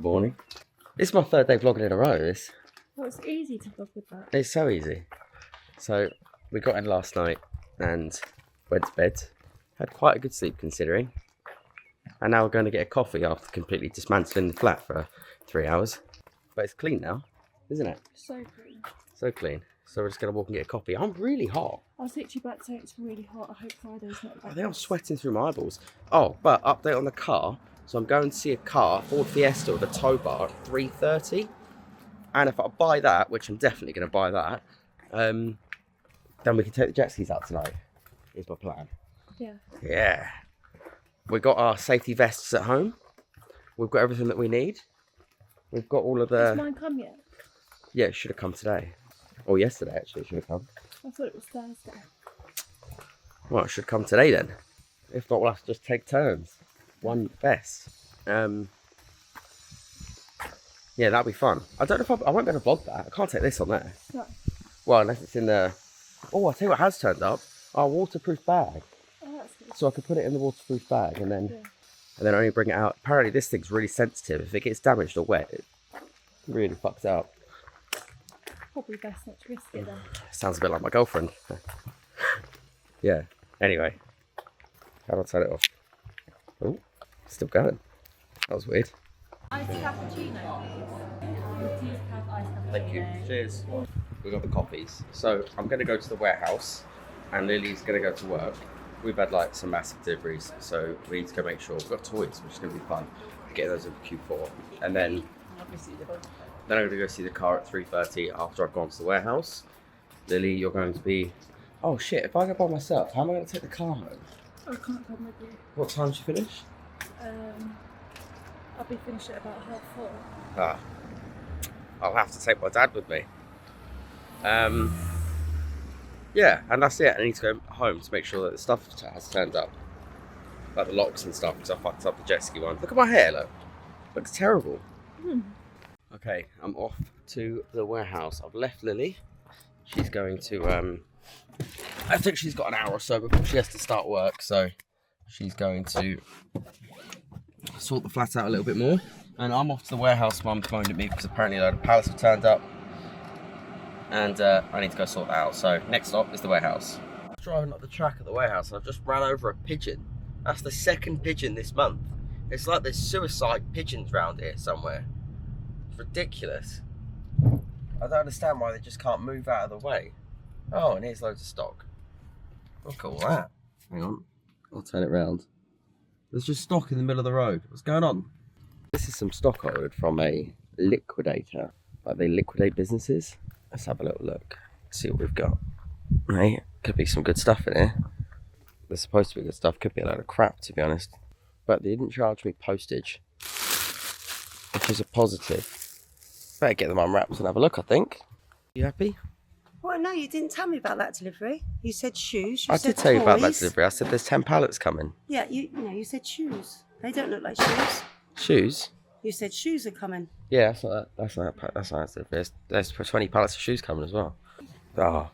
Morning. This is my third day vlogging in a row. Well, it's easy to vlog with that. It's so easy. So we got in last night and went to bed. Had quite a good sleep considering. And now we're going to get a coffee after completely dismantling the flat for 3 hours. But it's clean now, isn't it? So clean. So clean. So we're just going to walk and get a coffee. I'm really hot. I was literally about to say it's really hot. I hope Friday's not I bad. think I'm sweating through my eyeballs. Oh, but update on the car. So I'm going to see a car, Ford Fiesta with a tow bar at 3:30. And if I buy that, which I'm definitely going to buy that, then we can take the jet skis out tonight. Is my plan. Yeah. Yeah. We've got our safety vests at home. We've got everything that we need. We've got all of the... Has mine come yet? Yeah, it should have come today. Or yesterday, actually, it should have come. I thought it was Thursday. Well, it should come today then. If not, we'll have to just take turns. One vest. Yeah, that'll be fun. I don't know if I won't be able to vlog that. I can't take this on there. No. Well, unless it's in the... Oh, I'll tell you what has turned up. Our waterproof bag. Oh, that's good. So I could put it in the waterproof bag and then... Yeah. And then only bring it out. Apparently this thing's really sensitive. If it gets damaged or wet, it really fucks it up. Probably best not to risk it then. Sounds a bit like my girlfriend. Yeah. Anyway. How do I turn it off? Oh, still going. That was weird. Iced cappuccino, please. Iced cappuccino. Thank you. Cheers. We got the coffees. So I'm going to go to the warehouse and Lily's going to go to work. We've had like some massive deliveries, so we need to go make sure. We've got toys, which is going to be fun. Get those in Q4. And then I'm going to go see the car at 3:30 after I've gone to the warehouse. Lily, you're going to be... Oh shit, if I go by myself, how am I going to take the car home? I can't come with you. What time do you finish? I'll be finished at about 4:30. Ah, I'll have to take my dad with me. Yeah, and that's it. I need to go home to make sure that the stuff has turned up. Like the locks and stuff, because I fucked up the jet ski one. Look at my hair, look. Looks terrible. Okay, I'm off to the warehouse. I've left Lily. She's going to, I think she's got an hour or so before she has to start work, so she's going to sort the flat out a little bit more. And I'm off to the warehouse. Mum phoned at me because apparently a load of pallets have turned up. And I need to go sort that out. So next stop is the warehouse. Driving up the track at the warehouse, I've just ran over a pigeon. That's the second pigeon this month. It's like there's suicide pigeons around here somewhere. It's ridiculous. I don't understand why they just can't move out of the way. Oh, and here's loads of stock. Look at all that. Hang on, I'll turn it round. There's just stock in the middle of the road. What's going on? This is some stock I ordered from a liquidator. Like they liquidate businesses. Let's have a little look, see what we've got. Right, could be some good stuff in here. There's supposed to be good stuff, could be a load of crap to be honest. But they didn't charge me postage, which is a positive. Better get them unwrapped and have a look, I think. You happy? Well, no, you didn't tell me about that delivery. You said shoes. I did tell you about that delivery. I said there's 10 pallets coming. Yeah, you said shoes. They don't look like shoes. Shoes? You said shoes are coming. Yeah, that's not that. There's 20 pallets of shoes coming as well. Oh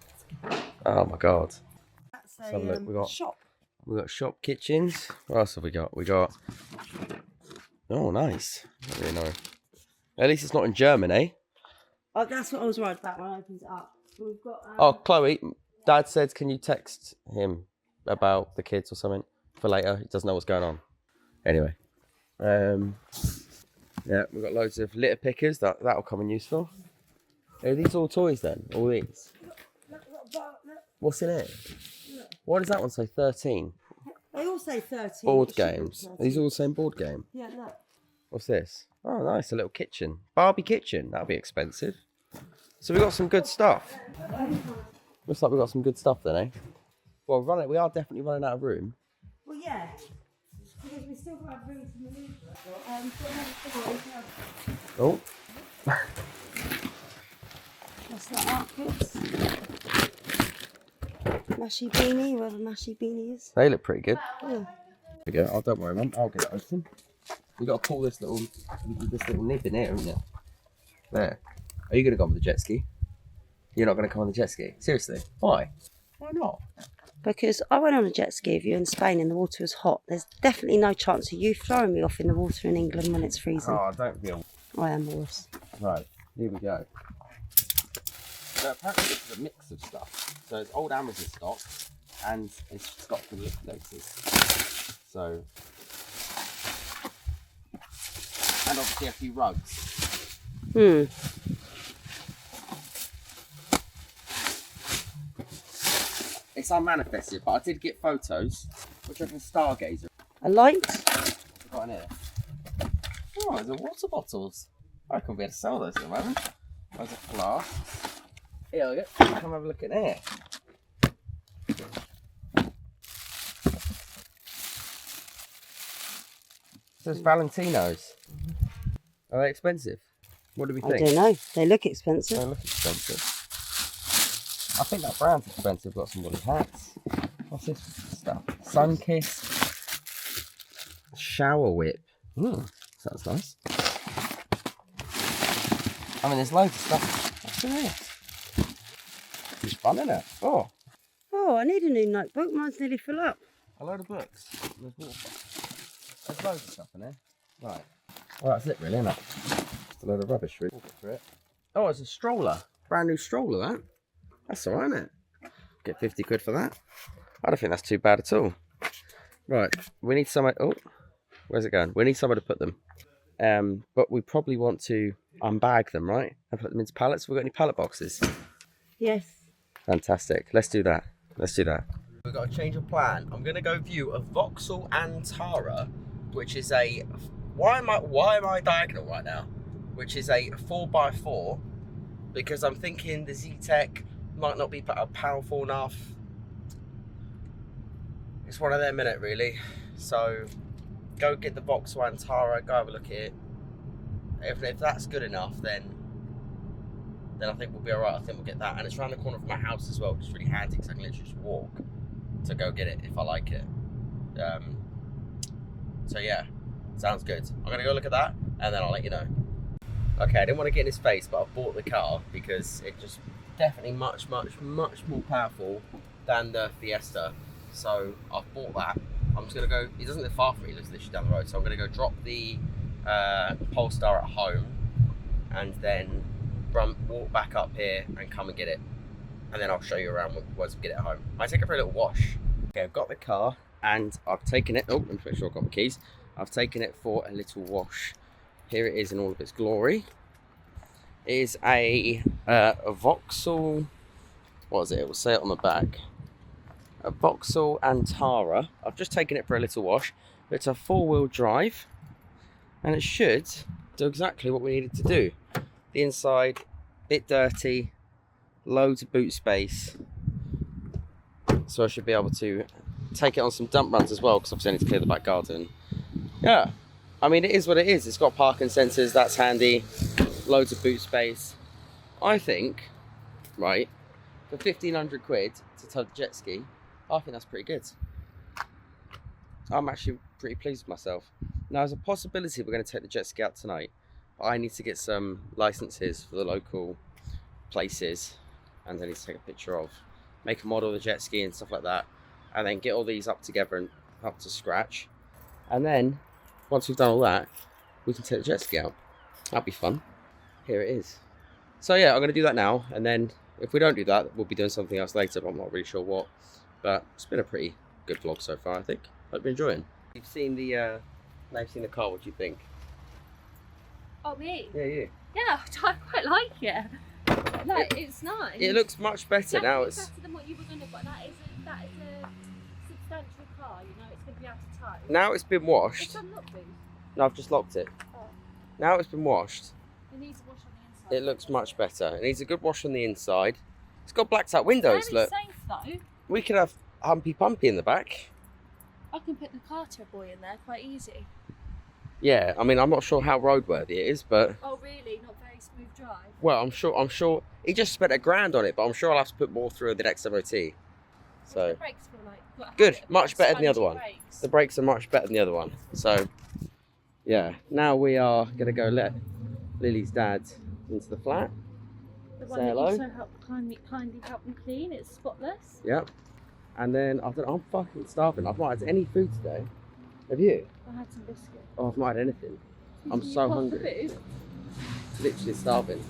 my god. That's Let's have a look. We got shop. We got shop kitchens. What else have we got? We got... Oh, nice. Not really know. At least it's not in German, eh? Oh, that's what I was worried about when I opened it up. We've got. Oh, Chloe, Dad said, can you text him about the kids or something for later? He doesn't know what's going on. Anyway. Yeah, we've got loads of litter pickers. That'll come in useful. Are these all toys then? All these? Look. What's in it? What does that one say? 13. They all say 13. Board games. Are these all the same board game? Yeah, look. What's this? Oh, nice. A little kitchen. Barbie kitchen. That'll be expensive. So we got some good stuff. Looks like we got some good stuff then, eh? Well, we are definitely running out of room. Well, yeah. Because we still got room to maneuver. Oh. What's that outfits? Mashy beanie, where the mashy beanie is. They look pretty good. Yeah. There we go. Oh, don't worry, Mum. I'll get it open. We got to pull this little nib in here, haven't you? There. Are you going to go on the jet ski? You're not going to come on the jet ski? Seriously? Why? Why not? Because I went on a jet ski with you in Spain and the water was hot. There's definitely no chance of you throwing me off in the water in England when it's freezing. Oh, don't be a... I am Morris. Right, here we go. So apparently this is a mix of stuff. So it's old Amazon stock and it's stock for liquidators. So, and obviously a few rugs. It's unmanifested, but I did get photos, which are from Stargazer. A light? What's it got in here? Oh, there's water bottles. I reckon we'll be able to sell those at the moment. There's a flask. Here we go. Come have a look at there. So it's Valentino's. Are they expensive? What do we think? I don't know. They look expensive. They look expensive. I think that brand's expensive. Got some woolly hats. What's this stuff? Sunkiss. Shower whip. Sounds nice. I mean, there's loads of stuff. What's in this? It's fun, isn't it? Oh, Oh, I need a new notebook. Mine's nearly full up. a load of books. There's water. There's loads of stuff in there. Right. Well, that's it, really, isn't it? Just a load of rubbish, really. Walk through it. Oh, it's a stroller. Brand new stroller, that. That's all right, isn't it? Get 50 quid for that. I don't think that's too bad at all. Right, we need somewhere. Oh, where's it going? We need somewhere to put them. But we probably want to unbag them, right? And put them into pallets. Have we got any pallet boxes? Yes. Fantastic. Let's do that. Let's do that. We've got a change of plan. I'm going to go view a Vauxhall Antara, which is a... Why am I diagonal right now? Which is a 4x4, because I'm thinking the Z-Tech might not be powerful enough. It's one of them, innit, really. So go get the Vauxhall Antara, go have a look at it. If that's good enough, then I think we'll be alright. I think we'll get that. And it's around the corner from my house as well, which is really handy because I can literally just walk to go get it if I like it. So yeah, sounds good. I'm going to go look at that and then I'll let you know. Okay, I didn't want to get in his face, but I bought the car because it's just definitely much more powerful than the Fiesta. So I've bought that. I'm just going to go, he doesn't live far from me, he lives literally down the road. So I'm going to go drop the Polestar at home and then walk back up here and come and get it. And then I'll show you around once we get it at home. I take it for a little wash. Okay, I've got the car and I've taken it, oh, let me make sure I've got my keys. I've taken it for a little wash. Here it is in all of its glory. It is a Vauxhall, what is it? It will say it on the back. A Vauxhall Antara. I've just taken it for a little wash. It's a 4-wheel drive and it should do exactly what we need it to do. The inside, bit dirty, loads of boot space. So I should be able to take it on some dump runs as well, because obviously I need to clear the back garden. Yeah, I mean, it is what it is. It's got parking sensors, that's handy. Loads of boot space. I think, right, for 1,500 quid to tow the jet ski, I think that's pretty good. I'm actually pretty pleased with myself. Now, there's a possibility we're going to take the jet ski out tonight. I need to get some licenses for the local places, and I need to take a picture of, make a model of the jet ski and stuff like that, and then get all these up together and up to scratch. And then once we've done all that, we can take the jet ski out. That'd be fun. Here it is. So yeah, I'm going to do that now, and then if we don't do that, we'll be doing something else later, but I'm not really sure what. But it's been a pretty good vlog so far, I think. Hope you're enjoying. You've seen the car. What do you think? Oh, me? Yeah, you. Yeah, I quite like it. Like, it's nice. It looks much better now. It's It's better than what you were going to buy. That is a substantial car, you know, it's going to be able to tow. now it's been washed. It's unlocked, booth. No, I've just locked it. Oh. Now it's been washed. It needs a wash on the inside. It looks much better. It needs a good wash on the inside. It's got blacked out windows. Very Look, safe though. we could have Humpy Pumpy in the back. I can put the Carter boy in there quite easy. Yeah, I mean, I'm not sure how roadworthy it is, but Oh really? Not very smooth drive? well, I'm sure he just spent £1,000 on it, but I'm sure I'll have to put more through the next MOT. The So brakes feel like good, much better than the other one. Brakes. The brakes are much better than the other one. So yeah, now we are gonna go let Lily's dad into the flat. The Say one that hello. you so kindly helped me clean. It's spotless. Yep. And then I'm fucking starving. I've not had any food today. Have you? I had some biscuits. Oh, I've not had anything. I'm Did you so pop hungry. the food? literally starving.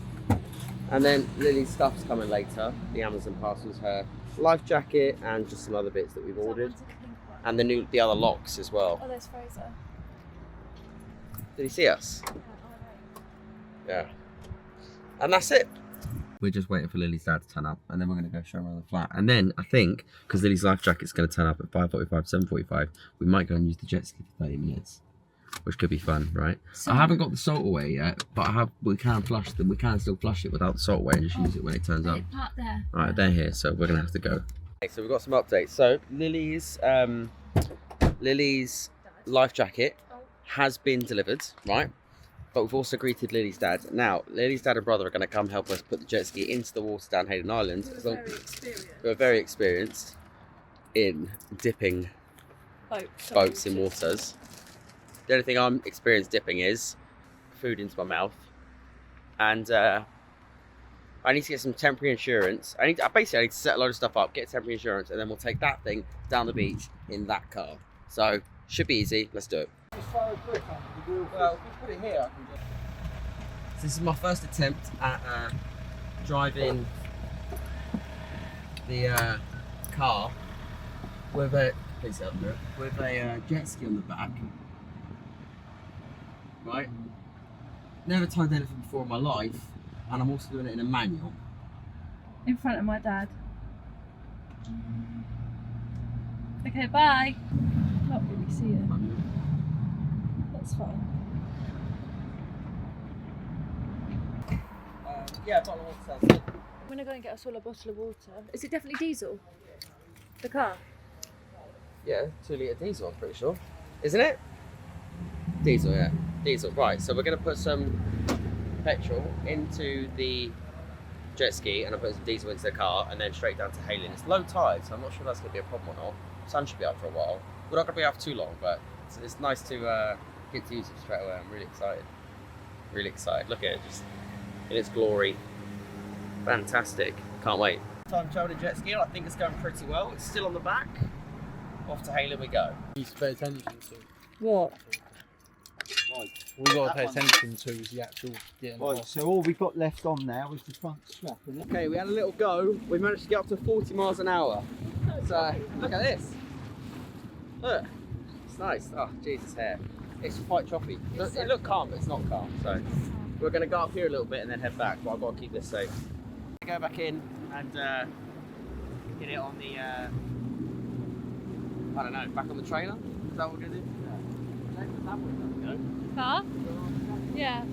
And then Lily's stuff's coming later. The Amazon parcels, her life jacket and just some other bits that we've ordered. And the other locks as well. Oh, there's Fraser. Did he see us? Yeah. And that's it. We're just waiting for Lily's dad to turn up, and then we're going to go show him around the flat. And then I think, because Lily's life jacket's going to turn up at 5:45, 7:45, we might go and use the jet ski for 30 minutes, which could be fun, right? So, I haven't got the salt away yet, but we can flush them. We can still flush it without the salt away and just use it when it turns up. Park there. Right, they're here, so we're going to have to go. Okay, so we've got some updates. So Lily's life jacket has been delivered, right? But we've also greeted Lily's dad. Now, Lily's dad and brother are going to come help us put the jet ski into the water down Hayden Island. We're very experienced in dipping boats in waters. The only thing I'm experienced dipping is food into my mouth. And I need to get some temporary insurance. I need to set a load of stuff up, get temporary insurance, and then we'll take that thing down the beach in that car. So, should be easy. Let's do it. Well, if we put it here, I can just... So this is my first attempt at driving the car with a jet ski on the back. Right? Never tried anything before in my life, and I'm also doing it in a manual. In front of my dad. Okay, bye. Not really see it. That's fine. Yeah, a bottle of water sounds good. I'm gonna go and get us all a bottle of water. Is it definitely diesel? The car? Yeah, 2 litre diesel, I'm pretty sure. Isn't it? Diesel, yeah. Diesel, right. So we're going to put some petrol into the jet ski and I'll put some diesel into the car and then straight down to Hayden. It's low tide, so I'm not sure that's going to be a problem or not. Sun should be out for a while. We're not going to be out for too long, but it's nice to get to use it straight away. I'm really excited. Really excited. Look at it, just in its glory. Fantastic. Can't wait. Time traveling jet ski, I think it's going pretty well. It's still on the back. Off to Hayden we go. You need to pay attention to. What? All we've got to pay attention to is the actual getting Right, off. so all we've got left on now is the front strap, isn't it? Okay, we had a little go. We managed to get up to 40 miles an hour. So, look at this. Look, it's nice. Oh, Jesus, hair. It's quite choppy. It looked calm, but it's not calm. So, we're going to go up here a little bit and then head back, but I've got to keep this safe. Go back in and get it on the, I don't know, back on the trailer? Is that what we're going to do? Yeah. That way, there we go. Car? Yeah.